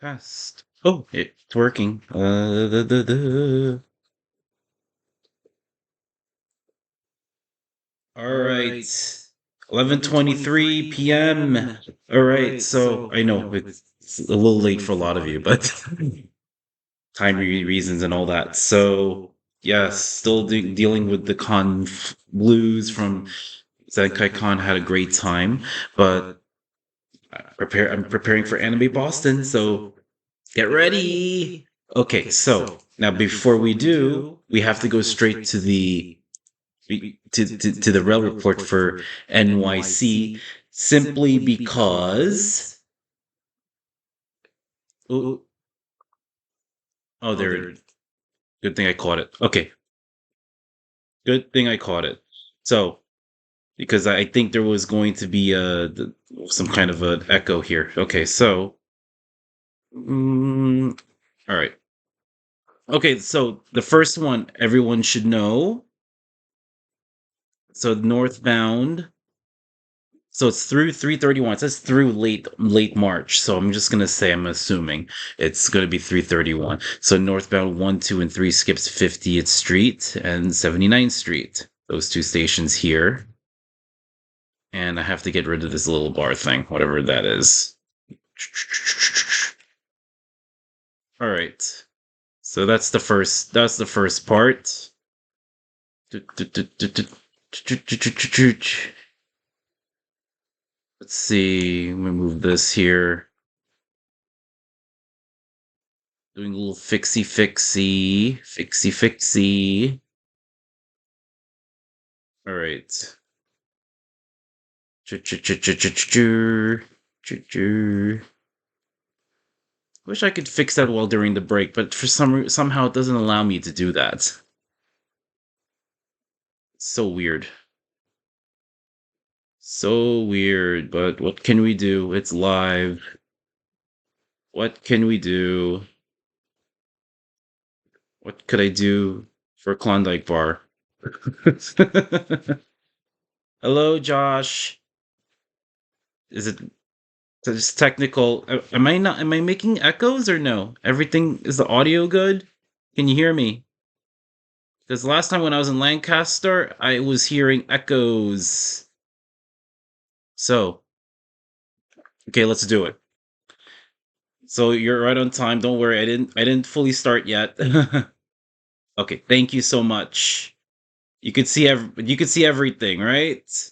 Test. Oh, it's working. All right. 11:23 p.m. All right. So I know it's a little late for a lot of you, but reasons and all that. So yes, still dealing with the blues from Zenkai Con. Had a great time, but I'm preparing for Anime Boston, so get ready. Okay, so now before we do, we have to go straight to the rail report for NYC, simply because. Oh, oh, there. Good thing I caught it. Okay, good thing I caught it. So, because I think there was going to be some kind of an echo here. Okay, so. All right. Okay, so the first one everyone should know. So northbound. So it's through 331. It says through late March. So I'm just gonna say I'm assuming it's gonna be 331. So northbound 1, 2, and 3 skips 50th Street and 79th Street. Those two stations here. And I have to get rid of this little bar thing, whatever that is. All right. So that's the first part. Let's see. Let me move this here. Doing a little fixie. All right. Wish I could fix that while during the break, but for somehow it doesn't allow me to do that. So weird. So weird, but what can we do? It's live. What can we do? What could I do for Klondike Bar? Hello, Josh. Is it just technical? Am I not? Am I making echoes or no? Everything is the audio good? Can you hear me? Because last time when I was in Lancaster, I was hearing echoes. So, okay, let's do it. So you're right on time. Don't worry, I didn't fully start yet. Okay, thank you so much. You could see everything, right?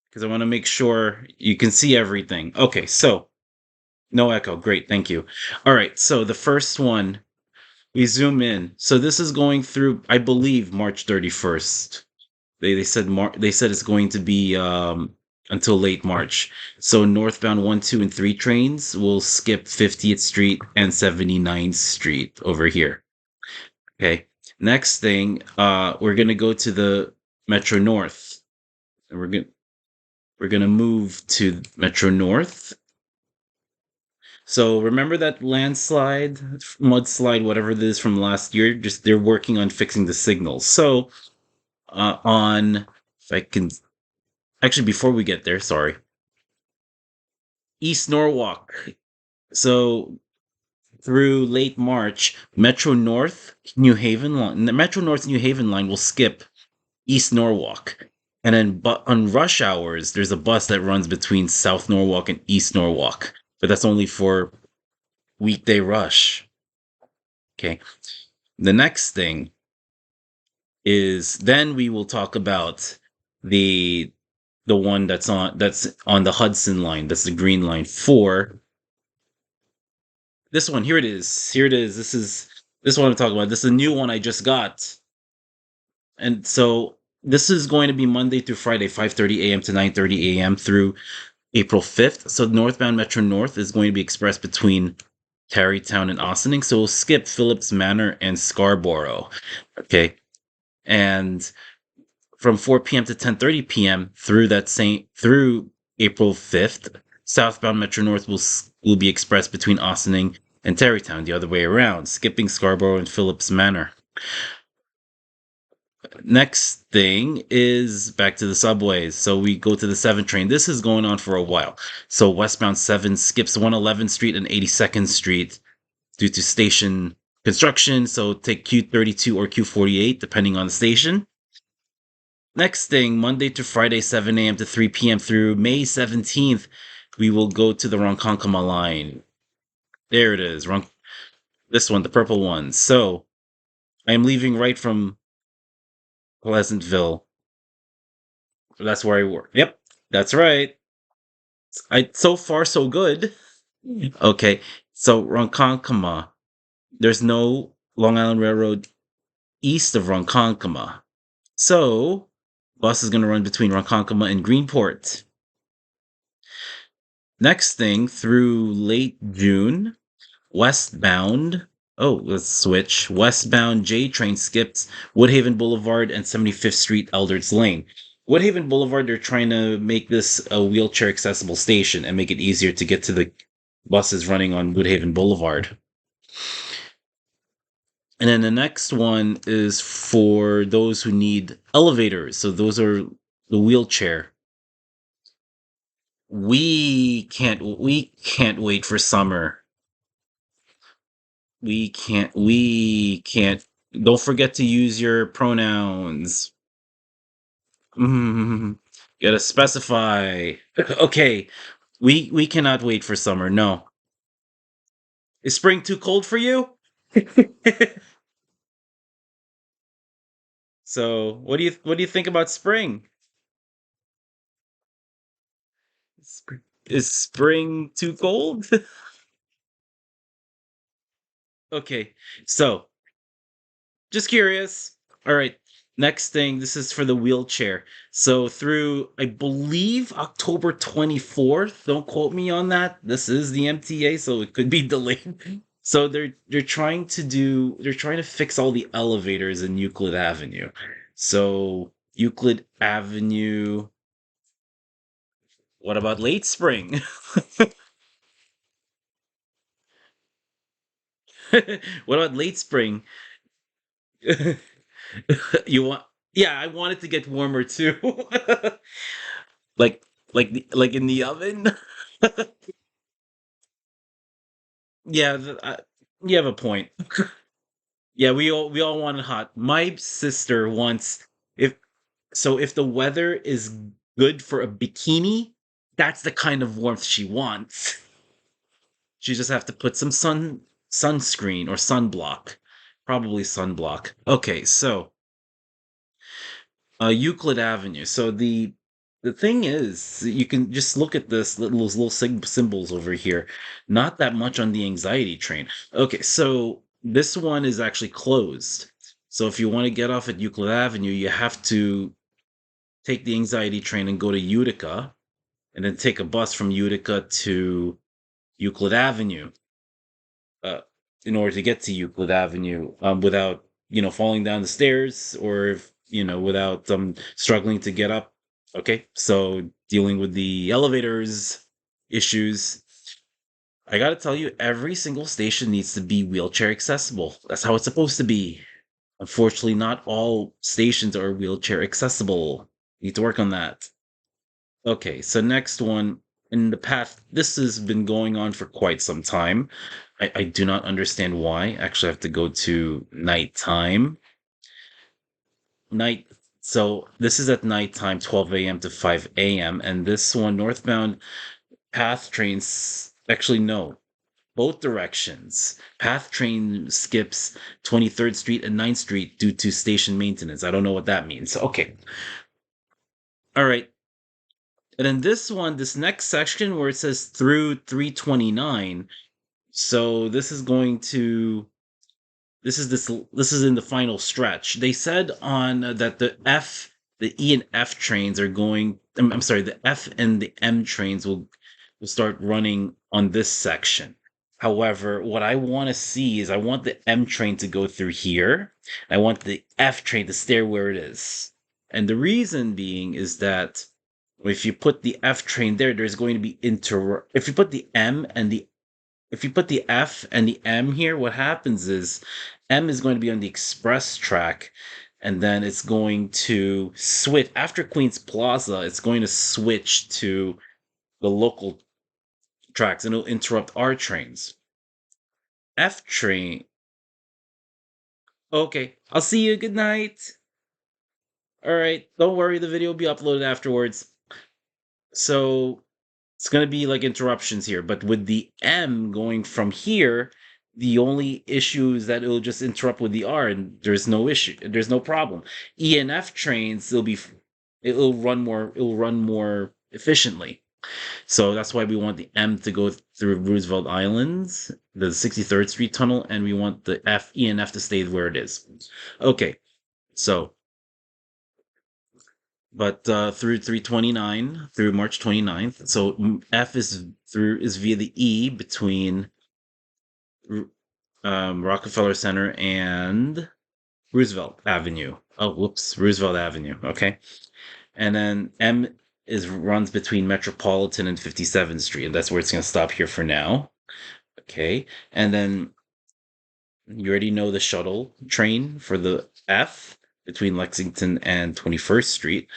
Because I want to make sure you can see everything. Okay, so no echo. Great, thank you. All right, so the first one, we zoom in. So this is going through, I believe, March 31st. They said it's going to be until late March. So northbound 1, 2, and 3 trains will skip 50th Street and 79th Street over here. Okay. Next thing, we're gonna go to the Metro North. And we're gonna move to Metro North. So remember that landslide, mudslide, whatever it is from last year? Just they're working on fixing the signals. So on if I can actually before we get there, sorry. East Norwalk. So through late March, Metro North New Haven line, the Metro North New Haven line will skip East Norwalk. And then but on rush hours, there's a bus that runs between South Norwalk and East Norwalk. But that's only for weekday rush. Okay. The next thing is then we will talk about the the one that's on the Hudson line. That's the green line for this one. Here it is. Here it is. This is what I'm talking about. This is a new one I just got. And so this is going to be Monday through Friday, 5:30 a.m. to 9:30 a.m. through April 5th. So northbound Metro North is going to be expressed between Tarrytown and Ossining. So we'll skip Phillips Manor and Scarborough. Okay. And from 4 p.m. to 10:30 p.m. through April 5th, southbound Metro North will be expressed between Ossining and Tarrytown, the other way around, skipping Scarborough and Phillips Manor. Next thing is back to the subways. So we go to the 7 train. This is going on for a while. So westbound 7 skips 111th Street and 82nd Street due to station construction. So take Q32 or Q48, depending on the station. Next thing, Monday to Friday, 7 a.m. to 3 p.m. through May 17th, we will go to the Ronkonkoma line. There it is. This one, the purple one. So I am leaving right from Pleasantville. That's where I work. Yep, that's right. So far so good. Okay, so Ronkonkoma. There's no Long Island Railroad east of Ronkonkoma. So bus is going to run between Ronkonkoma and Greenport. Next thing, through late June, westbound. Oh, let's switch. Westbound J train skips Woodhaven Boulevard and 75th Street, Eldred's Lane. Woodhaven Boulevard, they're trying to make this a wheelchair accessible station and make it easier to get to the buses running on Woodhaven Boulevard. And then the next one is for those who need elevators. So those are the wheelchair. We can't wait for summer. We can't. Don't forget to use your pronouns. Mm, gotta specify. Okay, we cannot wait for summer. No, is spring too cold for you? So what do you think about spring? Is spring too cold? Okay, so just curious. All right. Next thing, this is for the wheelchair. So through, I believe, October 24th, don't quote me on that. This is the MTA, so it could be delayed. So they're trying to fix all the elevators in Euclid Avenue. So Euclid Avenue, what about Late Spring? What about Late Spring? You want, yeah, I want it to get warmer too. Like like in the oven? Yeah, you have a point. Yeah, we all want it hot. My sister wants, if if the weather is good for a bikini, that's the kind of warmth she wants. She just have to put some sunscreen or sunblock. Probably sunblock. Okay, so Euclid Avenue. So the thing is, you can just look at this little symbols over here. Not that much on the anxiety train. Okay, so this one is actually closed. So if you want to get off at Euclid Avenue, you have to take the anxiety train and go to Utica, and then take a bus from Utica to Euclid Avenue. Uh, in order to get to Euclid Avenue, without falling down the stairs, or if, without struggling to get up. Okay, so dealing with the elevators issues. I gotta tell you, every single station needs to be wheelchair accessible. That's how it's supposed to be. Unfortunately, not all stations are wheelchair accessible. Need to work on that. Okay, so next one, in the path, this has been going on for quite some time. I do not understand why. Actually, I have to go to nighttime. Night. So this is at nighttime, 12 a.m. to 5 a.m. And this one, northbound path trains, actually, no, both directions. Path train skips 23rd Street and 9th Street due to station maintenance. I don't know what that means. Okay. All right. And then this one, this next section where it says through 329. So this is in the final stretch. They said on that the E and F trains are going. I'm sorry, the F and the M trains will start running on this section. However, what I want to see is I want the M train to go through here. I want the F train to stay where it is. And the reason being is that if you put the F train there, there's going to be if you put the M and the if you put the F and the M here, what happens is M is going to be on the express track, and then it's going to switch after Queens Plaza. It's going to switch to the local tracks, and it'll interrupt our trains. F train. Okay, I'll see you. Good night. All right, don't worry. The video will be uploaded afterwards. So it's going to be like interruptions here, but with the M going from here, the only issue is that it'll just interrupt with the R, and there's no issue, there's no problem. E and F trains, it'll run more efficiently. So that's why we want the M to go through Roosevelt Islands, the 63rd Street tunnel, and we want the E and F to stay where it is. Okay, so but through 329 through March 29th. So F is via the E between Rockefeller Center and Roosevelt Avenue. Oh, whoops, Roosevelt Avenue. Okay, and then M is runs between Metropolitan and 57th Street, and that's where it's going to stop here for now. Okay, and then you already know the shuttle train for the F between Lexington and 21st Street.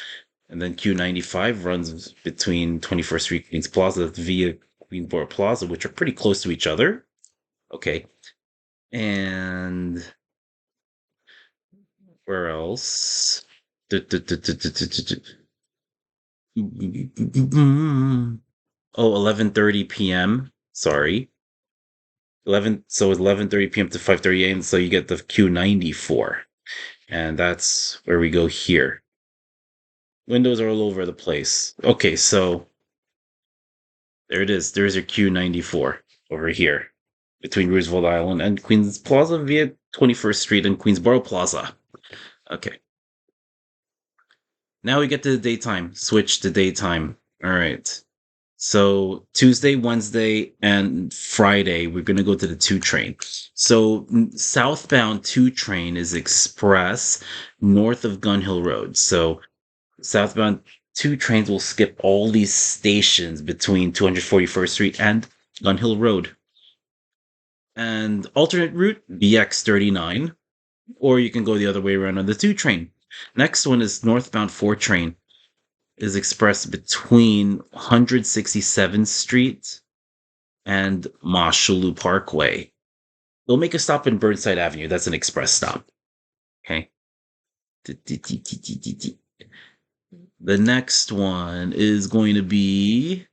And then Q95 runs between 21st Street, Queens Plaza via Queensboro Plaza, which are pretty close to each other. Okay. And where else? Oh, 11:30 p.m. Sorry. 11:30 p.m. to 5:30 a.m. So you get the Q94. And that's where we go here. Windows are all over the place. Okay, so there it is. There's your Q94 over here between Roosevelt Island and Queens Plaza via 21st Street and Queensboro Plaza. Okay. Now we get to the daytime. Switch to daytime. All right. So Tuesday, Wednesday, and Friday, we're gonna go to the 2 train. So southbound 2 train is express north of Gun Hill Road. So southbound 2 trains will skip all these stations between 241st Street and Gun Hill Road. And alternate route, BX39, or you can go the other way around on the 2 train. Next one is northbound 4 train is express between 167th Street and Mashulu Parkway. They'll make a stop in Burnside Avenue. That's an express stop. Okay. The next one is going to be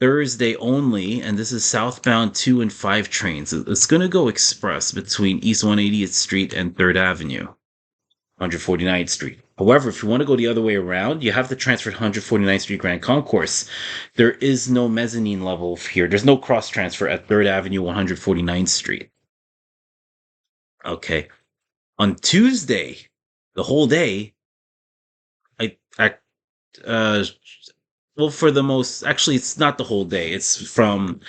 Thursday only, and this is southbound 2 and 5 trains. It's going to go express between East 180th Street and 3rd Avenue, 149th Street. However, if you want to go the other way around, you have to transfer to 149th Street Grand Concourse. There is no mezzanine level here. There's no cross transfer at 3rd Avenue, 149th Street. Okay. On Tuesday, the whole day, I well, for the most, actually, it's not the whole day. It's from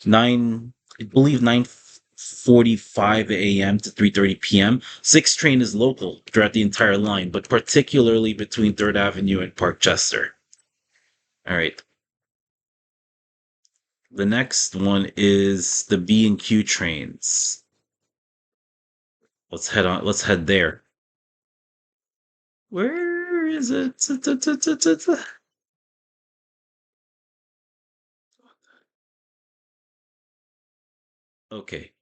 9, I believe 9:45 a.m. to 3:30 p.m. 6 train is local throughout the entire line, but particularly between 3rd Avenue and Park Chester. All right. The next one is the B and Q trains. Let's head on. Let's head there. Where is it? Okay.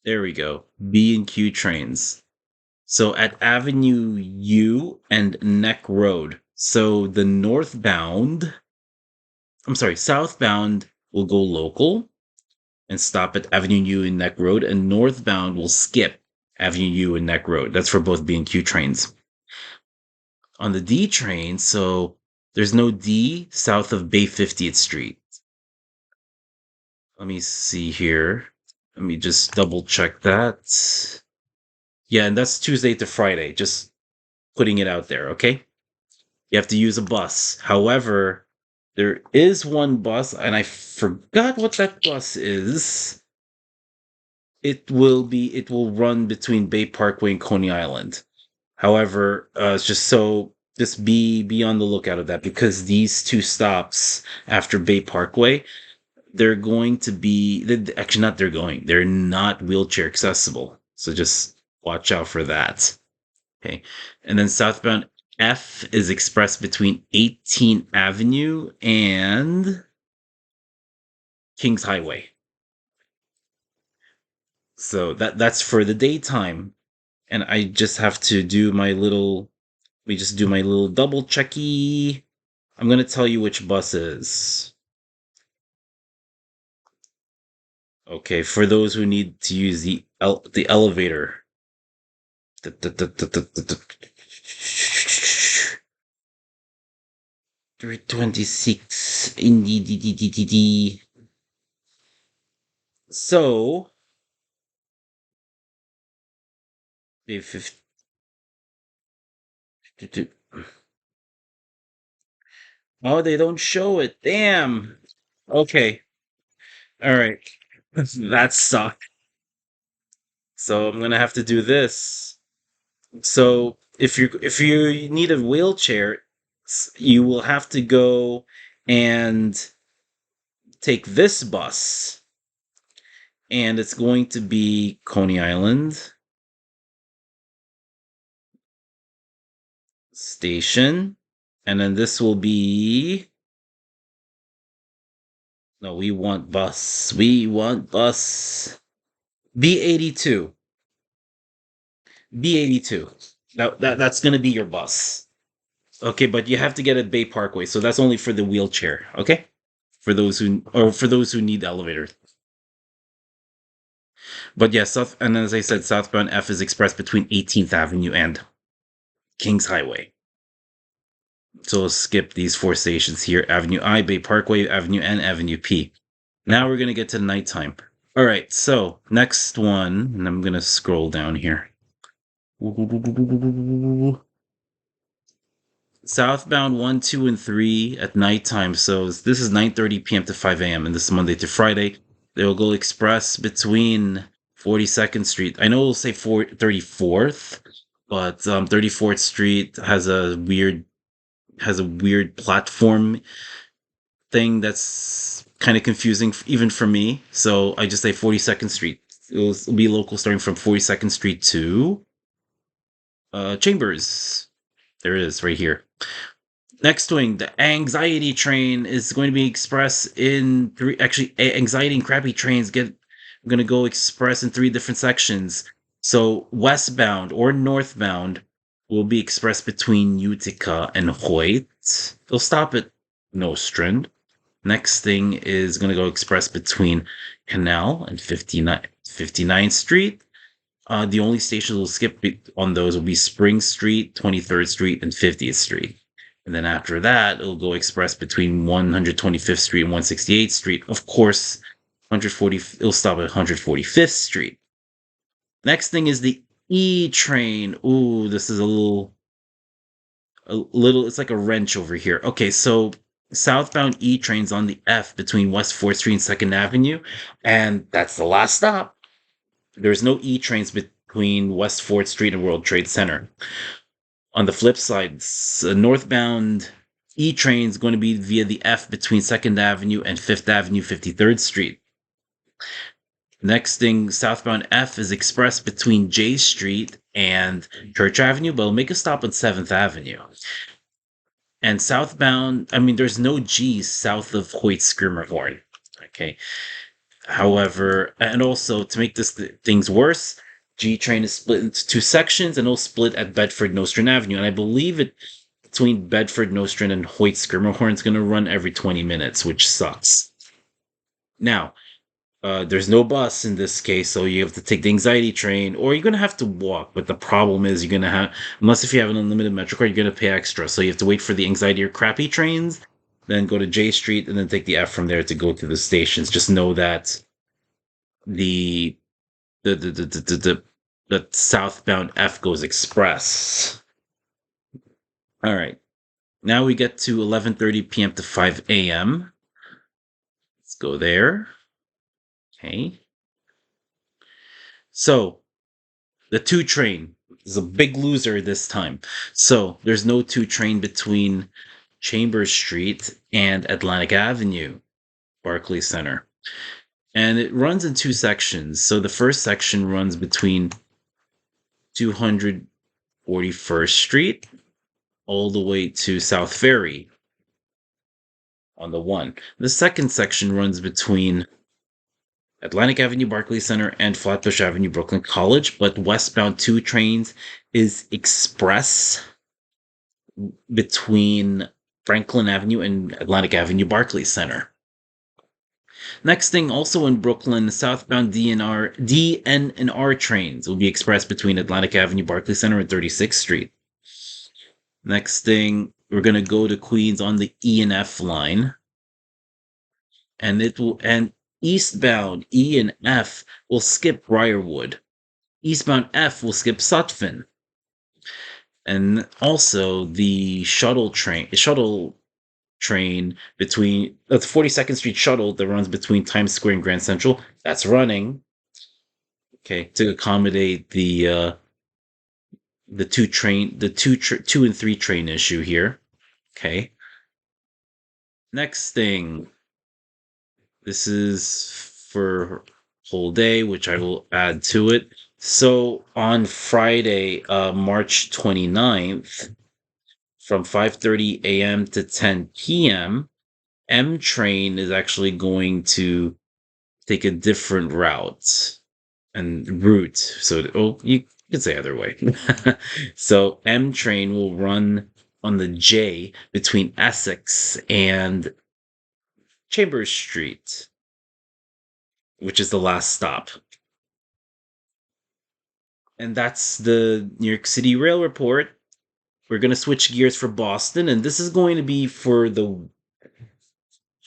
There we go. B and Q trains. So at Avenue U and Neck Road. So the southbound will go local and stop at Avenue U and Neck Road, and northbound will skip Avenue U and Neck Road. That's for both B and Q trains. On the D train, so there's no D south of Bay 50th Street. Let me see here. Let me just double check that. Yeah, and that's Tuesday to Friday. Just putting it out there, okay? You have to use a bus. However, there is one bus, and I forgot what that bus is. It will run between Bay Parkway and Coney Island. However, just be on the lookout of that, because these 2 stops after Bay Parkway, they're going to be actually not they're not wheelchair accessible. So just watch out for that. Okay. And then southbound F is expressed between 18th Avenue and Kings Highway. So that's for the daytime. And I just have to do my little double checky. I'm going to tell you which bus is. Okay, for those who need to use the elevator. 326 indeed. So oh, they don't show it. Damn. Okay. All right. That sucked. So I'm gonna have to do this. So if you need a wheelchair, you will have to go and take this bus, and it's going to be Coney Island Station, and then this will be. No, we want bus. We want bus. B82. B82. That's gonna be your bus. Okay, but you have to get at Bay Parkway, so that's only for the wheelchair. Okay, for those who need elevators. But yeah, and as I said, southbound F is expressed between 18th Avenue and Kings Highway. So we'll skip these 4 stations here: Avenue I, Bay Parkway Avenue, and Avenue P. Now we're gonna get to nighttime. All right, so next one, and I'm gonna scroll down here. Southbound 1, 2, and 3 at nighttime. So this is 9:30 p.m. to 5 a.m. and this is Monday to Friday. They will go express between 42nd Street. I know it'll say 34th, but 34th Street has a weird platform thing that's kind of confusing even for me. So I just say 42nd Street. It'll be local starting from 42nd Street to Chambers. There it is right here. Next wing, the anxiety train is going to be express in three. Actually, anxiety and crappy trains going to go express in three different sections. So westbound or northbound will be expressed between Utica and Hoyt. They'll stop at Nostrand. Next thing is going to go express between Canal and 59th Street. The only stations we'll skip on those will be Spring Street, 23rd Street, and 50th Street. And then after that, it'll go express between 125th Street and 168th Street. Of course, it'll stop at 145th Street. Next thing is the E train. Ooh, this is a little, it's like a wrench over here. Okay, so southbound E train's on the F between West 4th Street and 2nd Avenue, and that's the last stop. There's no E trains between West 4th Street and World Trade Center. On the flip side, northbound E train is going to be via the F between 2nd Avenue and 5th Avenue, 53rd Street. Next thing, southbound F is express between J Street and Church Avenue, but it'll make a stop on 7th Avenue. And southbound, there's no G south of Hoyt Skirmerhorn. Okay. However, and also to make things worse, G train is split into two sections and it'll split at Bedford Nostrand Avenue. And I believe it between Bedford Nostrand and Hoyt Skirmerhorn is going to run every 20 minutes, which sucks. Now, there's no bus in this case, so you have to take the anxiety train, or you're going to have to walk. But the problem is you're going to have, unless if you have an unlimited Metro card, you're going to pay extra. So you have to wait for the anxiety or crappy trains, then go to J Street, and then take the F from there to go to the stations. Just know that the southbound F goes express. All right. Now we get to 11:30 p.m. to 5 a.m. Let's go there. Okay. So, the 2 train is a big loser this time. So, there's no 2 train between Chambers Street and Atlantic Avenue, Barclays Center. And it runs in 2 sections. So, the first section runs between 241st Street all the way to South Ferry on the 1. The second section runs between Atlantic Avenue, Barclays Center, and Flatbush Avenue, Brooklyn College, but westbound 2 trains is express between Franklin Avenue and Atlantic Avenue, Barclays Center. Next thing, also in Brooklyn, southbound DN and R trains will be express between Atlantic Avenue, Barclays Center, and 36th Street. Next thing, we're going to go to Queens on the E and F line. And eastbound E and F will skip Briarwood. Eastbound F will skip Sutphin. And also the shuttle train between the 42nd Street shuttle that runs between Times Square and Grand Central, that's running. Okay, to accommodate the 2 and 3 train issue here. Okay. Next thing. This is for whole day, which I will add to it. So on Friday, March 29th, from 5:30 a.m. to 10 p.m., M train is actually going to take a different route. So you could say either way. So M train will run on the J between Essex and Chambers Street, which is the last stop. And that's the New York City Rail Report. We're going to switch gears for Boston, and this is going to be from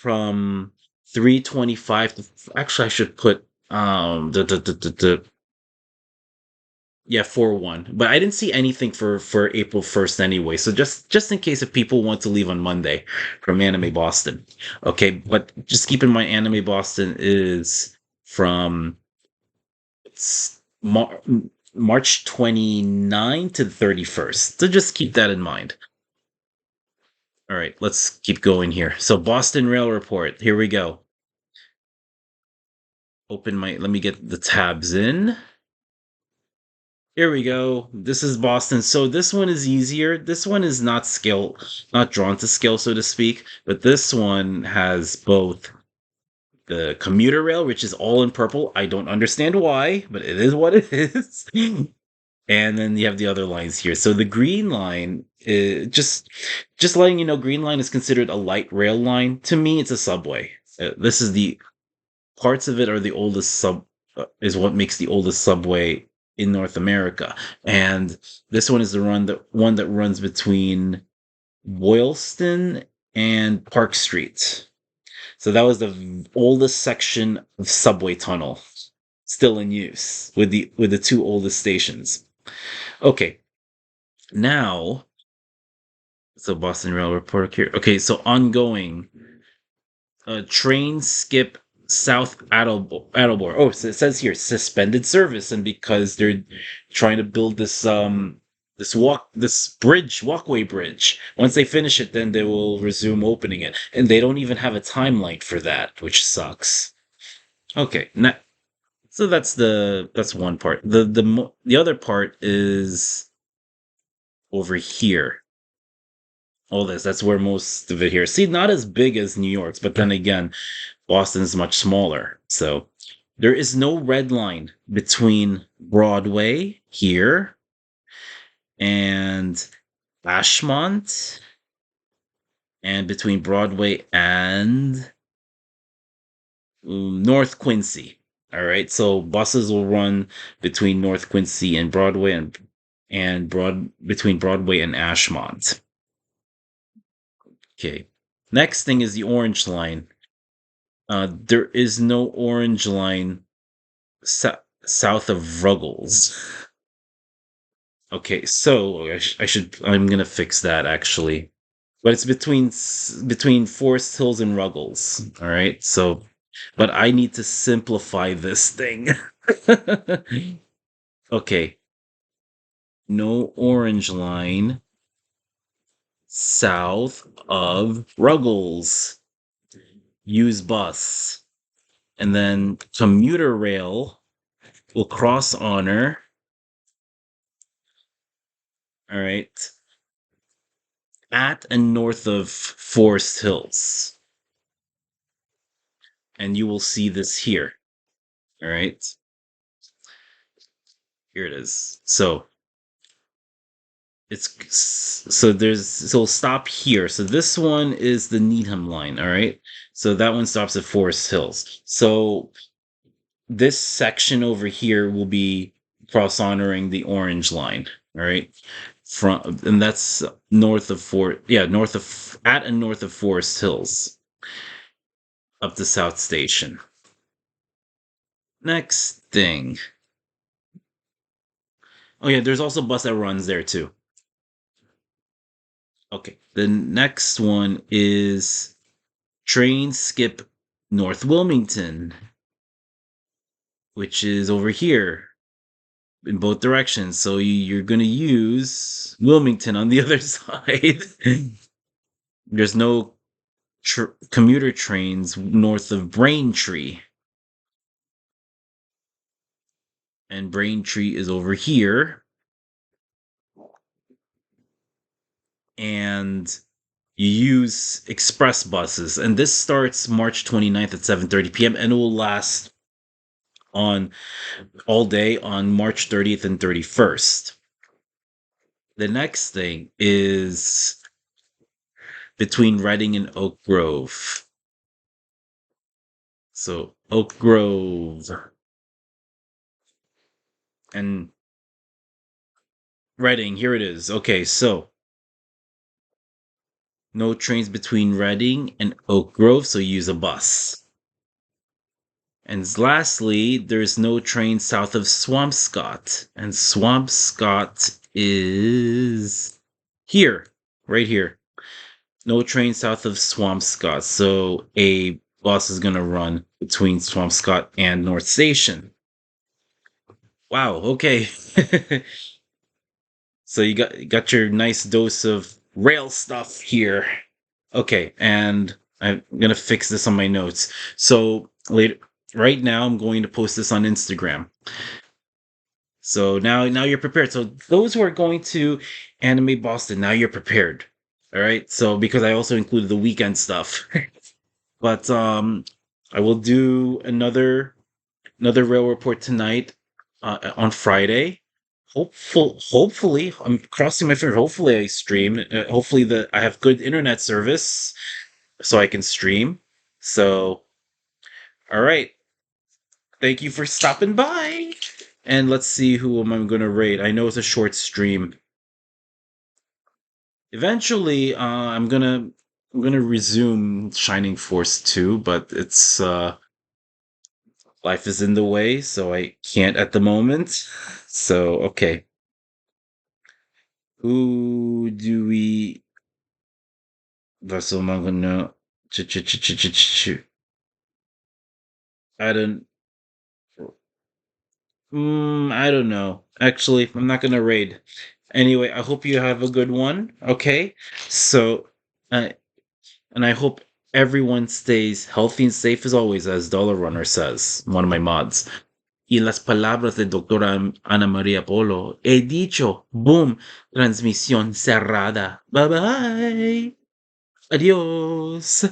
3:25 to, actually I should put Yeah, 4-1. But I didn't see anything for April 1st anyway. So just in case if people want to leave on Monday from Anime Boston. Okay, but just keep in mind Anime Boston is from it's March 29 to 31st. So just keep that in mind. All right, let's keep going here. So Boston Rail Report. Here we go. Let me get the tabs in. Here we go. This is Boston. So this one is easier. This one is not drawn to scale, so to speak. But this one has both the commuter rail, which is all in purple. I don't understand why, but it is what it is. And then you have the other lines here. So the green line is just letting you know, green line is considered a light rail line. To me, it's a subway. This is the parts of it are the oldest is what makes the oldest subway in North America. And this one is one that runs between Boylston and Park Street. So that was the oldest section of subway tunnel still in use with the two oldest stations. Okay. Now, so Boston Rail Report here. Okay, so ongoing train skip South Attleboro. Oh, so it says here suspended service, and because they're trying to build this walkway bridge. Once they finish it, then they will resume opening it, and they don't even have a timeline for that, which sucks. Okay, so that's one part. The other part is over here. All this, that's where most of it here. See, not as big as New York's, but then again, Boston's much smaller. So there is no red line between Broadway here and Ashmont, and between Broadway and North Quincy. All right, so buses will run between North Quincy and Broadway and between Broadway and Ashmont. Okay. Next thing is the orange line. There is no orange line south of Ruggles. Okay, so I'm gonna fix that actually, but it's between Forest Hills and Ruggles. All right, so, but I need to simplify this thing. Okay, no orange line south of Ruggles. Use bus, and then commuter rail will cross Honor. All right, at and north of Forest Hills. And you will see this here. All right. Here it is. So it'll stop here. So this one is the Needham line, all right? So that one stops at Forest Hills. So this section over here will be cross honoring the orange line, all right? And that's north of at and north of Forest Hills up to South Station. Next thing. Oh yeah, there's also a bus that runs there too. Okay. The next one is train skip North Wilmington, which is over here in both directions. So you're going to use Wilmington on the other side. There's no commuter trains north of Braintree. And Braintree is over here. And you use express buses. And this starts March 29th at 7:30 p.m. and it will last on all day on March 30th and 31st. The next thing is between Reading and Oak Grove. So Oak Grove and Reading, here it is. Okay, so no trains between Reading and Oak Grove, so use a bus. And lastly, there's no train south of Swampscott. And Swampscott is here, right here. No train south of Swampscott. So a bus is going to run between Swampscott and North Station. Wow, okay. So you got your nice dose of rail stuff here. Okay, and I'm gonna fix this on my notes. So later, right now, I'm going to post this on Instagram. So now you're prepared. So those who are going to Anime Boston, now you're prepared. All right. So because I also included the weekend stuff, but I will do another rail report tonight on Friday. Hopefully, I'm crossing my fingers. Hopefully, I stream. Hopefully, I have good internet service so I can stream. So, all right. Thank you for stopping by. And let's see who am I going to rate. I know it's a short stream. Eventually, I'm gonna resume Shining Force 2, but it's life is in the way, so I can't at the moment. So, okay. Who do we Vessel Mangano I don't I don't know. Actually, I'm not gonna raid. Anyway, I hope you have a good one. Okay. So uh, and I hope everyone stays healthy and safe as always, as Dollar Runner says, one of my mods. Y las palabras de doctora Ana Maria Polo, he dicho, boom, transmisión cerrada. Bye bye. Adios.